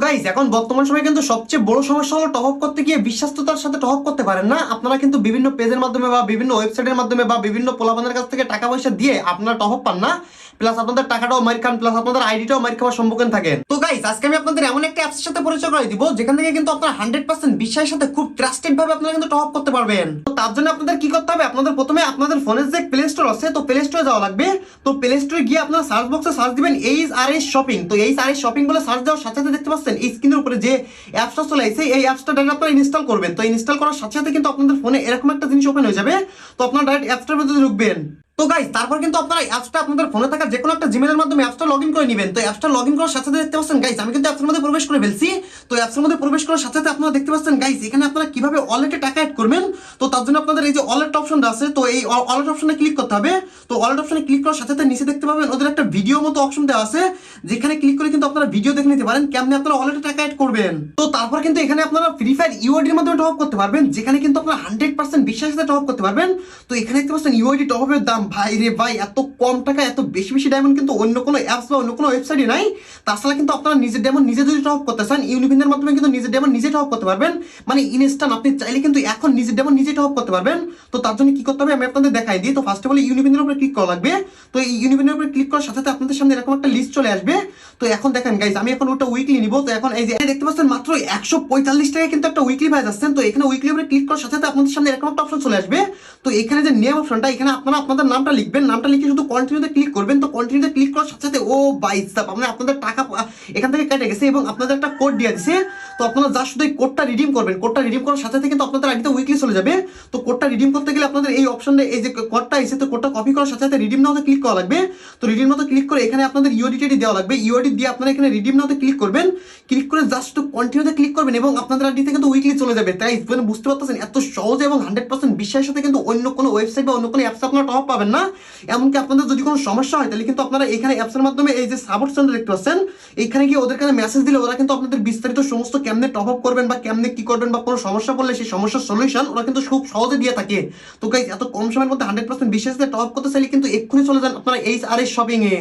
Guys এখন বর্তমান সময়ে কিন্তু সবচেয়ে বড় সমস্যা হলো টপ আপ করতে গিয়ে বিশ্বস্ততার সাথে টপ আপ করতে পারেন না। আপনারা কিন্তু বিভিন্ন পেজের মাধ্যমে বা বিভিন্ন ওয়েবসাইটের মাধ্যমে বা বিভিন্ন পোলাপানের কাছ থেকে টাকা পয়সা দিয়ে আপনারা টপ আপ পান না, প্লাস আপনাদের টাকাটাও মার খান, প্লাস আপনাদের আইডিটাও মার খাওয়ার সম্মুখীন থাকেন। তো গাইস আজকে আমি আপনাদের এমন একটা অ্যাপসের সাথে পরিচয় করাই দিব যেখান থেকে কিন্তু আপনারা 100% বিশ্বাসের সাথে খুব ট্রাস্টেড ভাবে আপনারা কিন্তু টপ আপ করতে পারবেন। তো তার জন্য আপনাদের কি করতে হবে, আপনাদের প্রথমে আপনাদের ফোনের যে প্লে স্টোর আছে তো প্লে স্টোরে যাওয়া লাগবে। তো প্লে স্টোরে গিয়ে আপনারা সার্চ বক্সে সার্চ দিবেন এইচআরএস শপিং। তো এইচআরএস শপিং বলে সার্চ দেওয়ার সাথে সাথে দেখতে পাচ্ছেন এই স্ক্রিনের উপরে যে অ্যাপসটা চলে আসছে এই অ্যাপসটা ডাইরেক্ট আপনারা ইনস্টল করবেন। তো ইনস্টল করার সাথে সাথে কিন্তু আপনাদের ফোনে এরকম একটা জিনিস ওপেন হয়ে যাবে। তো আপনারা ডাইরেক্ট অ্যাপসটার মধ্যে ঢুকবেন। তো গাইস তারপর কিন্তু আপনারা অ্যাপসটা আপনাদের ফোনে থাকা যে কোনো একটা জিমেলের মাধ্যমে অ্যাপসটা লগইন করে নেবেন। তো অ্যাপসটা লগইন করার সাথে সাথে দেখতে পাচ্ছেন গাইস আমি কিন্তু অ্যাপসের মধ্যে প্রবেশ করে ফেলছি। তো অ্যাপসের মধ্যে প্রবেশ করার সাথে সাথে আপনারা দেখতে পাচ্ছেন গাইস এখানে আপনারা কিভাবে ওয়ালেটে টাকা অ্যাড করবেন। তো তার জন্য আপনাদের এই যে ওয়ালেট অপশনটা আছে তো এই ওয়ালেট অপশনে ক্লিক করতে হবে। তো ওয়ালেট অপশনে ক্লিক করার সাথে সাথে নিচে দেখতে পাবেন ওদের একটা ভিডিও মতো অপশন দেওয়া আছে, যেখানে ক্লিক করে কিন্তু আপনারা ভিডিও দেখে নিতে পারেন কেমনে আপনারা ওয়ালেটে টাকা অ্যাড করবেন। তো তারপর কিন্তু এখানে আপনারা ফ্রি ফায়ার ইউআইডি এর মাধ্যমে টপ আপ করতে পারবেন, যেখানে কিন্তু আপনারা 100% বিশ্বাসের সাথে টপ আপ করতে পারবেন। তো এখানে দেখতে পাচ্ছেন ইউআইডি টপ আপের দাম ভাই রে ভাই এত কম টাকা এত বেশি বেশি ডায়মন্ড কিন্তু অন্য কোনো অ্যাপস বা অন্য কোনো ওয়েবসাইটে নাই। তাছাড়া কিন্তু আপনারা নিজের ডায়মন্ড নিজে যদি টপ করতে চান ইউনিফিনের মাধ্যমে কিন্তু নিজের ডায়মন্ড নিজে টপ করতে পারবেন, মানে ইনস্ট্যান্ট আপনি চাইলে কিন্তু এখন নিজের ডায়মন্ড নিজে টপ করতে পারবেন। তো তার জন্য কি করতে হবে আমি আপনাদের দেখাই দিই। তো ফার্স্ট অফ অল ইউনিফিনের উপরে ক্লিক করা লাগবে। তো এই ইউনিফিনের উপরে ক্লিক করার সাথে সাথে আপনাদের সামনে এরকম একটা লিস্ট চলে আসবে। তো এখন দেখেন গাইস আমি এখন ওটা উইকলি নিব। তো এখন এই যে দেখতে পাচ্ছেন মাত্র 145 টাকা কিন্তু একটা উইকলি পেয়ে যাচ্ছেন। তো এখানে উইকলি উপরে ক্লিক করার সাথে সাথে আপনাদের সামনে এরকম একটা অপশন চলে আসবে। তো এখানে যে নেম অপশনটা এখানে আপনারা আপনাদের নামটা লিখবেন, নামটা লিখে শুধু কন্টিনিউতে ক্লিক করবেন। তো কন্টিনিউতে ক্লিক করার সাথে সাথে ও বাই সাব মানে আপনাদের টাকা এখান থেকে কেটে গেছে এবং আপনাদের একটা কোড দিয়ে দিছে। তো আপনারা যা শুধু এই কোডটা রিডিম করবেন, কোডটা রিডিম করার সাথে সাথে কিন্তু আপনাদের আইডিতে উইকলি চলে যাবে। তো কোডটা রিডিম করতে গেলে আপনাদের এই অপশনে এই যে কোডটা এসে তো কোডটা কপি করার সাথে সাথে রিডিম নাওতে ক্লিক করা লাগবে। তো রিডিম নাওতে ক্লিক করে এখানে আপনাদের ইউআইডি দেওয়া লাগবে। ইউআইডি দিয়ে আপনারা এখানে রিডিম নাওতে ক্লিক করবেন, ক্লিক করে জাস্ট কন্টিনিউতে ক্লিক করবেন এবং আপনাদের আইডিতে কিন্তু উইকলি চলে যাবে। তাই বুঝতে পারতেছেন এত সহজে এবং 100% বিশ্বাসের সাথে কিন্তু অন্য কোনো ওয়েবসাইট বা অন্য কোনো অ্যাপস আপনারা টপ পাবেন না। এমনকি আপনাদের যদি কোনো সমস্যা হয় তাহলে কিন্তু আপনারা এখানে অ্যাপসের মাধ্যমে এই যে সাপোর্ট সেন্টার দেখতে পাচ্ছেন এখানে গিয়ে ওদের কাছে মেসেজ দিলে ওরা কিন্তু আপনাদের বিস্তারিত সমস্ত কেমনে টপ আপ করবেন বা কেমনে কি করবেন বা কোনো সমস্যা পড়লে সেই সমস্যার সলিউশন ওরা কিন্তু খুব সহজে দিয়ে থাকে। তো গাইস এত কম সময়ের মধ্যে 100% বিশ্বাসে টপ আপ করতে চাইলে কিন্তু এক্ষুনি চলে যান আপনারা এইচআরএস শপিং এ।